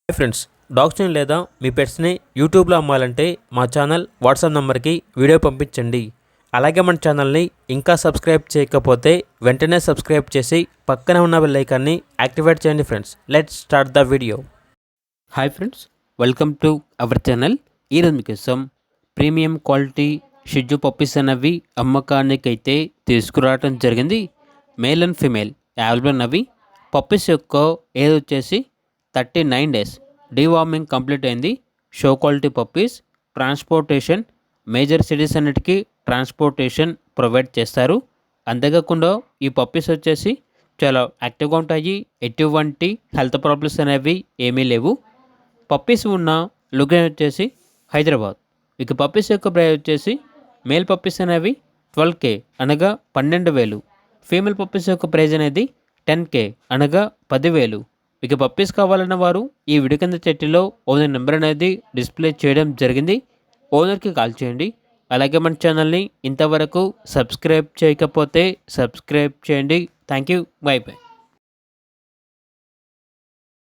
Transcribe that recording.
Hi friends, డాగ్స్ని లేదా మీ పెట్స్ని యూట్యూబ్లో అమ్మాలంటే మా ఛానల్ వాట్సాప్ నెంబర్కి వీడియో పంపించండి. అలాగే మన ఛానల్ని ఇంకా సబ్స్క్రైబ్ చేయకపోతే వెంటనే సబ్స్క్రైబ్ చేసి పక్కనే ఉన్న బెల్ ఐకాన్ని యాక్టివేట్ చేయండి. Friends, let's start the video. Hi friends, welcome to our channel. ఈరోజు మీకోసం ప్రీమియం క్వాలిటీ షిజు పప్పీస్ అనేవి అమ్మకానికైతే తీసుకురావడం జరిగింది. మేల్ అండ్ ఫీమేల్ అవైలబుల్ ఉన్నవి. పప్పీస్ యొక్క ఏజ్ వచ్చేసి 39 days. డీవార్మింగ్ కంప్లీట్ అయింది. Show quality puppies. Transportation major cities అన్నిటికీ ట్రాన్స్పోర్టేషన్ ప్రొవైడ్ చేస్తారు. అంతేకాకుండా ఈ పప్పీస్ వచ్చేసి చాలా యాక్టివ్గా ఉంటాయి. ఎటువంటి హెల్త్ ప్రాబ్లమ్స్ అనేవి ఏమీ లేవు. పప్పీస్ ఉన్న లొకేషన్ వచ్చేసి హైదరాబాద్. ఇక పప్పీస్ యొక్క ప్రైస్ వచ్చేసి మేల్ పప్పీస్ అనేవి 12K అనగా 12,000. ఫీమేల్ పప్పీస్ యొక్క ప్రైజ్ అనేది 10K అనగా 10,000. ఇక పప్పీస్ కావాలన్న వారు ఈ వీడియో కింద చెట్టులో ఓనర్ నెంబర్ అనేది డిస్ప్లే చేయడం జరిగింది. ఓనర్కి కాల్ చేయండి. అలాగే మన ఛానల్ని ఇంతవరకు సబ్స్క్రైబ్ చేయకపోతే సబ్స్క్రైబ్ చేయండి. Thank you. By by.